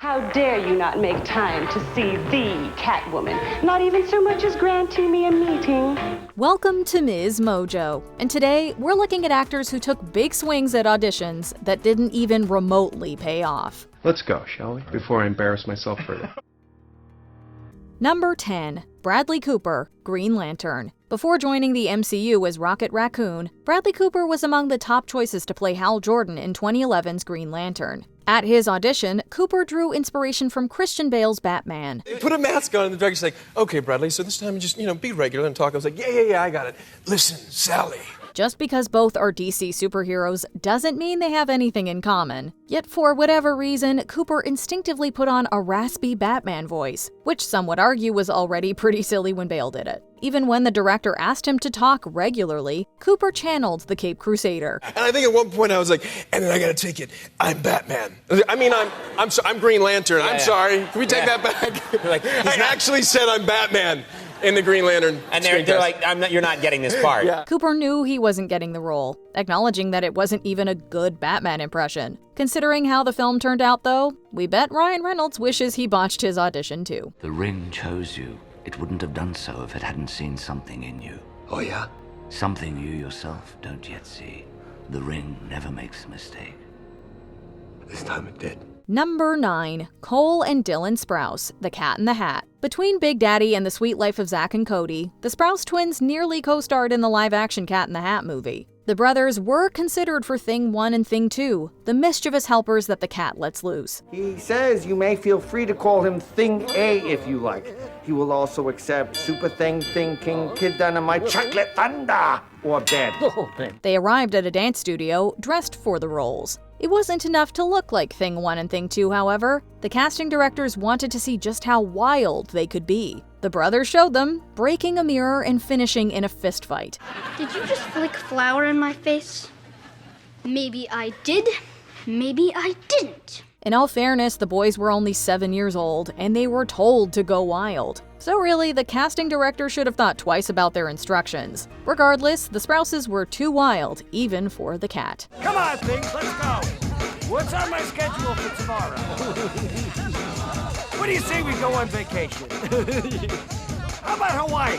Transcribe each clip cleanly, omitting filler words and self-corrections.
How dare you not make time to see the Catwoman, not even so much as granting me a meeting. Welcome to MsMojo, and today we're looking at actors who took big swings at auditions that didn't even remotely pay off. Let's go, shall we? Before I embarrass myself further. Number 10. Bradley Cooper, Green Lantern. Before joining the MCU as Rocket Raccoon, Bradley Cooper was among the top choices to play Hal Jordan in 2011's Green Lantern. At his audition, Cooper drew inspiration from Christian Bale's Batman. They put a mask on and the director's like, okay, Bradley, so this time just, be regular and talk. I was like, yeah, I got it. Listen, Sally. Just because both are DC superheroes doesn't mean they have anything in common. Yet for whatever reason, Cooper instinctively put on a raspy Batman voice, which some would argue was already pretty silly when Bale did it. Even when the director asked him to talk regularly, Cooper channeled the Cape Crusader. And I think at one point I was like, and then I gotta take it, I'm Batman. I'm Green Lantern. I'm sorry. Can we take that back? Like, I actually said I'm Batman in the Green Lantern. And they're like, you're not getting this part. Yeah. Cooper knew he wasn't getting the role, acknowledging that it wasn't even a good Batman impression. Considering how the film turned out, though, we bet Ryan Reynolds wishes he botched his audition too. The ring chose you. It wouldn't have done so if it hadn't seen something in you. Oh, yeah? Something you yourself don't yet see. The ring never makes a mistake. This time it did. Number 9. Cole and Dylan Sprouse, The Cat in the Hat. Between Big Daddy and The Sweet Life of Zack and Cody, the Sprouse twins nearly co-starred in the live-action Cat in the Hat movie. The brothers were considered for Thing 1 and Thing 2, the mischievous helpers that the cat lets loose. He says you may feel free to call him Thing A if you like. He will also accept Super Thing, King, Kid Dynamite, Chocolate Thunder, or Bed. They arrived at a dance studio dressed for the roles. It wasn't enough to look like Thing 1 and Thing 2, however. The casting directors wanted to see just how wild they could be. The brothers showed them, breaking a mirror and finishing in a fistfight. Did you just flick flour in my face? Maybe I did, maybe I didn't. In all fairness, the boys were only 7 years old, and they were told to go wild. So really, the casting director should have thought twice about their instructions. Regardless, the Sprouses were too wild, even for the cat. Come on, things, let's go. What's on my schedule for tomorrow? What do you say we go on vacation? How about Hawaii?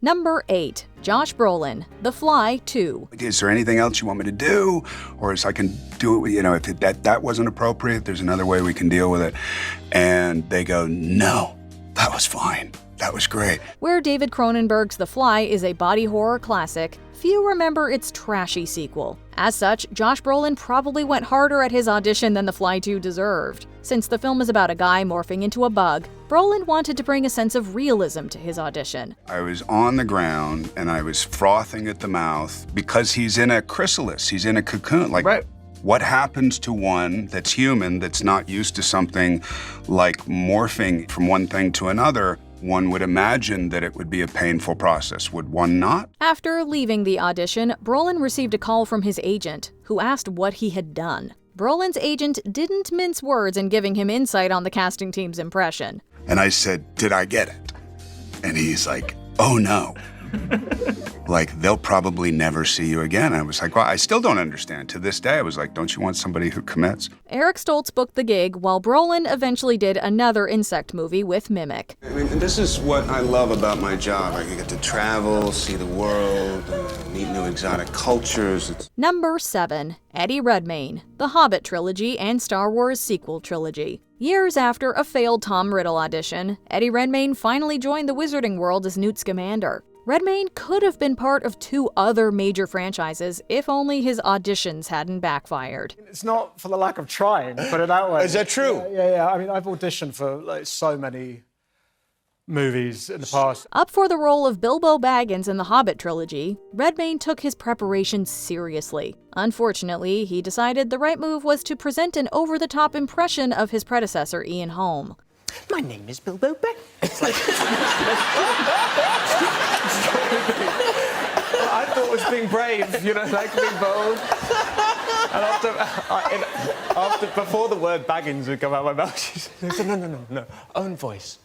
Number 8. Josh Brolin, The Fly 2. Is there anything else you want me to do? Or I can do it, if that wasn't appropriate, there's another way we can deal with it. And they go, no, that was fine. That was great. Where David Cronenberg's The Fly is a body horror classic, few remember its trashy sequel. As such, Josh Brolin probably went harder at his audition than The Fly 2 deserved. Since the film is about a guy morphing into a bug, Brolin wanted to bring a sense of realism to his audition. I was on the ground and I was frothing at the mouth because he's in a chrysalis, he's in a cocoon. Right. What happens to one that's human, that's not used to something like morphing from one thing to another? One would imagine that it would be a painful process, would one not? After leaving the audition, Brolin received a call from his agent, who asked what he had done. Brolin's agent didn't mince words in giving him insight on the casting team's impression. And I said, did I get it? And he's like, oh no. Like, they'll probably never see you again. I was like, well, I still don't understand. To this day, I was like, don't you want somebody who commits? Eric Stoltz booked the gig, while Brolin eventually did another insect movie with Mimic. This is what I love about my job. I get to travel, see the world, meet new exotic cultures. Number 7. Eddie Redmayne, The Hobbit Trilogy and Star Wars Sequel Trilogy. Years after a failed Tom Riddle audition, Eddie Redmayne finally joined the wizarding world as Newt Scamander. Redmayne could have been part of 2 other major franchises if only his auditions hadn't backfired. It's not for the lack of trying, put it that way. Is that true? Yeah. I mean, I've auditioned for so many movies in the past. Up for the role of Bilbo Baggins in the Hobbit trilogy, Redmayne took his preparation seriously. Unfortunately, he decided the right move was to present an over-the-top impression of his predecessor, Ian Holm. My name is Bilbo Baggins. I thought it was being brave, like being bold. And before the word Baggins would come out of my mouth, she said, no, own voice.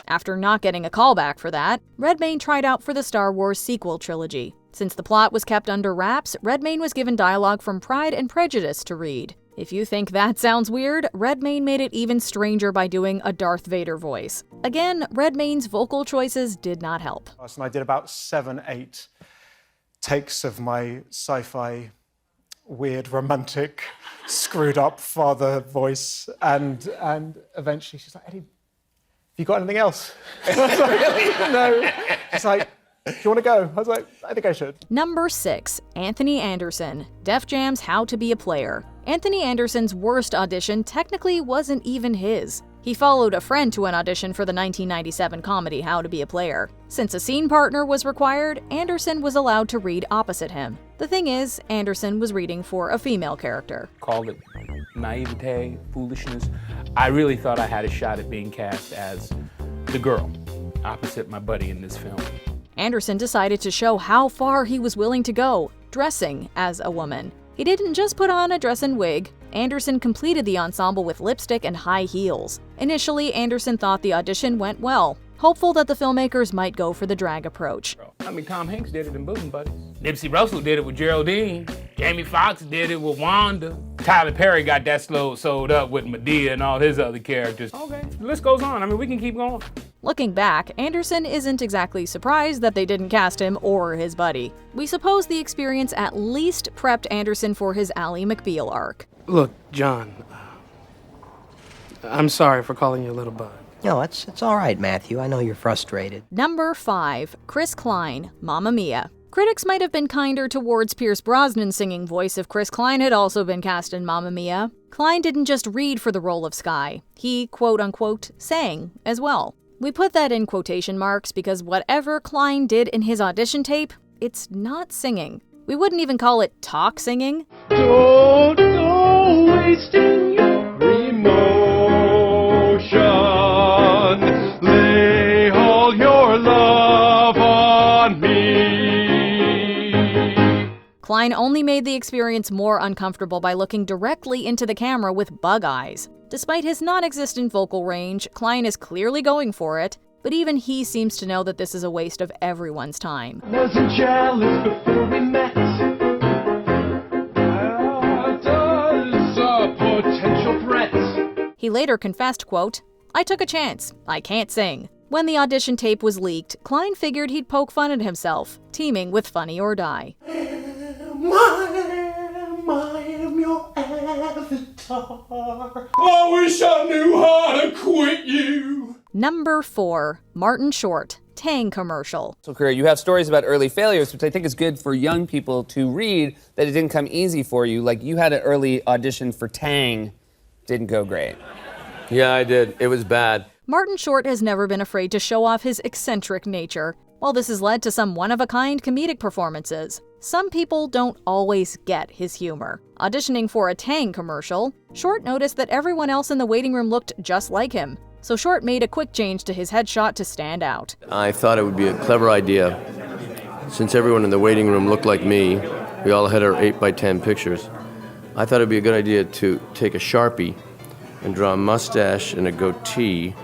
After not getting a callback for that, Redmayne tried out for the Star Wars sequel trilogy. Since the plot was kept under wraps, Redmayne was given dialogue from Pride and Prejudice to read. If you think that sounds weird, Redmayne made it even stranger by doing a Darth Vader voice. Again, Redmayne's vocal choices did not help. And I did about 7, 8 takes of my sci-fi, weird, romantic, screwed up father voice, and eventually she's like, Eddie, have you got anything else? I was like, no. She's like, do you want to go? I was like, I think I should. Number 6, Anthony Anderson, Def Jam's How to Be a Player. Anthony Anderson's worst audition technically wasn't even his. He followed a friend to an audition for the 1997 comedy How to Be a Player. Since a scene partner was required, Anderson was allowed to read opposite him. The thing is, Anderson was reading for a female character. Called it naivete, foolishness. I really thought I had a shot at being cast as the girl opposite my buddy in this film. Anderson decided to show how far he was willing to go, dressing as a woman. He didn't just put on a dress and wig. Anderson completed the ensemble with lipstick and high heels. Initially, Anderson thought the audition went well, hopeful that the filmmakers might go for the drag approach. I mean, Tom Hanks did it in Bosom Buddies. Nipsey Russell did it with Geraldine. Jamie Foxx did it with Wanda. Tyler Perry got that sold up with Medea and all his other characters. Okay, the list goes on. I mean, we can keep going. Looking back, Anderson isn't exactly surprised that they didn't cast him or his buddy. We suppose the experience at least prepped Anderson for his Ally McBeal arc. Look, John, I'm sorry for calling you a little bug. No, it's all right, Matthew. I know you're frustrated. Number 5, Chris Klein, Mamma Mia. Critics might have been kinder towards Pierce Brosnan's singing voice if Chris Klein had also been cast in Mamma Mia. Klein didn't just read for the role of Sky. He, quote-unquote, sang as well. We put that in quotation marks because whatever Klein did in his audition tape, it's not singing. We wouldn't even call it talk singing. Don't go wasting your emotion. Lay all your love on me. Klein only made the experience more uncomfortable by looking directly into the camera with bug eyes. Despite his non-existent vocal range, Klein is clearly going for it, but even he seems to know that this is a waste of everyone's time. Wasn't jealous before we met. Does a potential threat. He later confessed, quote, "I took a chance. I can't sing." When the audition tape was leaked, Klein figured he'd poke fun at himself, teaming with Funny or Die. I am your avatar. I wish I knew how to quit you. Number 4, Martin Short, Tang commercial. So career, you have stories about early failures, which I think is good for young people to read, that it didn't come easy for you. Like you had an early audition for Tang, didn't go great. Yeah, I did. It was bad. Martin Short has never been afraid to show off his eccentric nature. While this has led to some one-of-a-kind comedic performances, some people don't always get his humor. Auditioning for a Tang commercial, Short noticed that everyone else in the waiting room looked just like him. So Short made a quick change to his headshot to stand out. I thought it would be a clever idea. Since everyone in the waiting room looked like me, we all had our 8x10 pictures. I thought it would be a good idea to take a Sharpie and draw a mustache and a goatee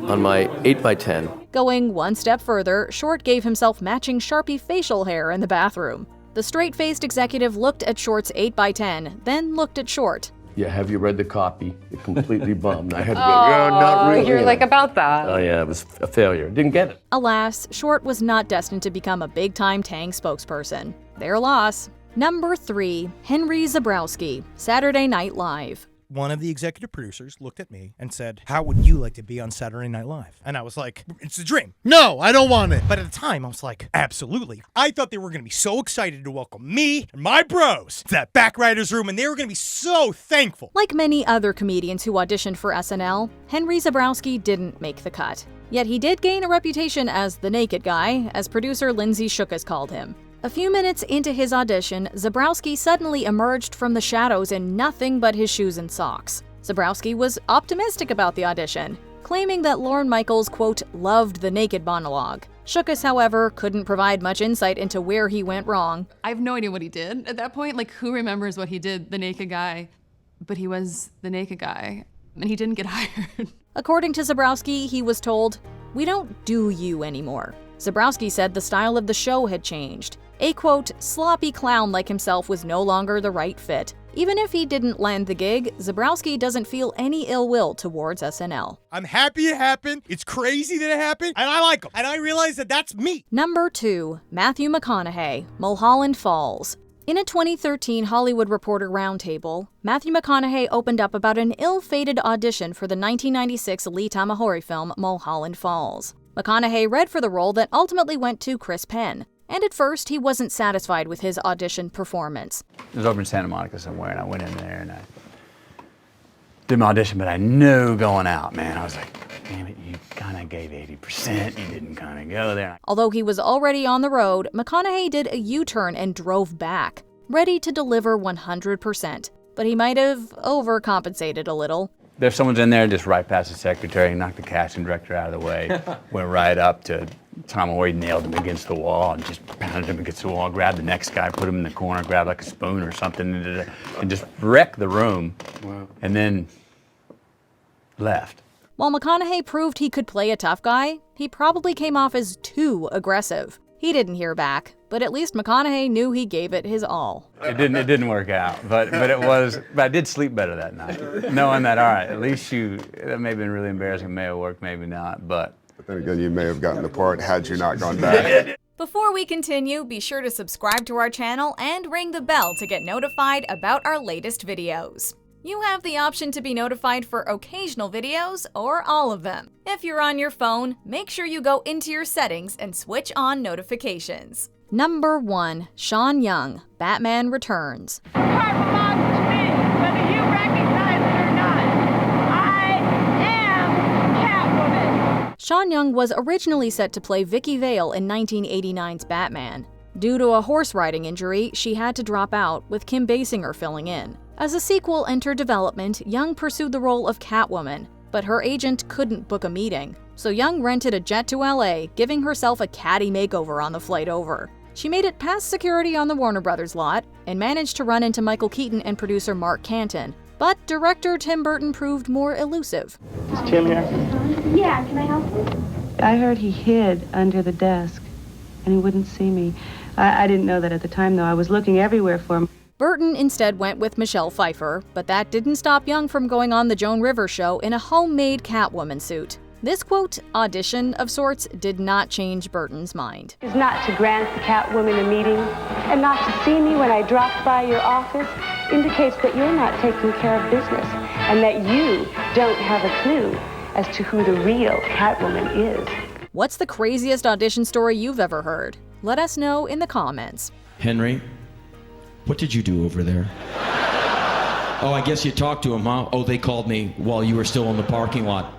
on my 8x10. Going one step further, Short gave himself matching Sharpie facial hair in the bathroom. The straight-faced executive looked at Short's 8x10, then looked at Short. Yeah, have you read the copy? It completely bummed. I had to go, not really. You're like, about that. Oh yeah, it was a failure. Didn't get it. Alas, Short was not destined to become a big-time Tang spokesperson. Their loss. Number 3, Henry Zebrowski, Saturday Night Live. One of the executive producers looked at me and said, "How would you like to be on Saturday Night Live?" And I was like, "It's a dream. No, I don't want it." But at the time, I was like, absolutely. I thought they were going to be so excited to welcome me and my bros to that back writer's room, and they were going to be so thankful. Like many other comedians who auditioned for SNL, Henry Zebrowski didn't make the cut. Yet he did gain a reputation as the naked guy, as producer Lindsay Shookus called him. A few minutes into his audition, Zebrowski suddenly emerged from the shadows in nothing but his shoes and socks. Zebrowski was optimistic about the audition, claiming that Lorne Michaels, quote, loved the naked monologue. Shookus, however, couldn't provide much insight into where he went wrong. I have no idea what he did at that point. Like, who remembers what he did, the naked guy? But he was the naked guy, and he didn't get hired. According to Zebrowski, he was told, "We don't do you anymore." Zebrowski said the style of the show had changed. A, quote, sloppy clown like himself was no longer the right fit. Even if he didn't land the gig, Zebrowski doesn't feel any ill will towards SNL. I'm happy it happened. It's crazy that it happened, and I like him. And I realize that that's me. Number 2. Matthew McConaughey, Mulholland Falls. In a 2013 Hollywood Reporter roundtable, Matthew McConaughey opened up about an ill-fated audition for the 1996 Lee Tamahori film Mulholland Falls. McConaughey read for the role that ultimately went to Chris Penn, and at first he wasn't satisfied with his audition performance. It was over in Santa Monica somewhere, and I went in there and I did my audition, but I knew going out, man, I was like, damn it, you kind of gave 80%, you didn't kind of go there. Although he was already on the road, McConaughey did a U-turn and drove back, ready to deliver 100%. But he might have overcompensated a little. If someone's in there, just right past the secretary, knocked the casting director out of the way, went right up to Tom Horry, nailed him against the wall, and just pounded him against the wall, grabbed the next guy, put him in the corner, grabbed like a spoon or something, and just wrecked the room, and then left. While McConaughey proved he could play a tough guy, he probably came off as too aggressive. He didn't hear back, but at least McConaughey knew he gave it his all. It didn't work out, but I did sleep better that night, knowing that, all right, at least that may have been really embarrassing, may have worked, maybe not, but then again, you may have gotten the part had you not gone back. Before we continue, be sure to subscribe to our channel and ring the bell to get notified about our latest videos. You have the option to be notified for occasional videos or all of them. If you're on your phone, make sure you go into your settings and switch on notifications. Number 1. Sean Young, Batman Returns. Sean Young was originally set to play Vicky Vale in 1989's Batman. Due to a horse riding injury, she had to drop out, with Kim Basinger filling in. As a sequel entered development, Young pursued the role of Catwoman, but her agent couldn't book a meeting. So Young rented a jet to LA, giving herself a catty makeover on the flight over. She made it past security on the Warner Brothers lot, and managed to run into Michael Keaton and producer Mark Canton. But director Tim Burton proved more elusive. Is Tim here? Yeah, can I help you? I heard he hid under the desk, and he wouldn't see me. I didn't know that at the time, though. I was looking everywhere for him. Burton instead went with Michelle Pfeiffer, but that didn't stop Young from going on the Joan Rivers show in a homemade Catwoman suit. This, quote, audition of sorts did not change Burton's mind. Is not to grant the Catwoman a meeting, and not to see me when I dropped by your office indicates that you're not taking care of business, and that you don't have a clue as to who the real Catwoman is. What's the craziest audition story you've ever heard? Let us know in the comments. Henry, what did you do over there? Oh, I guess you talked to him, huh? Oh, they called me while you were still in the parking lot.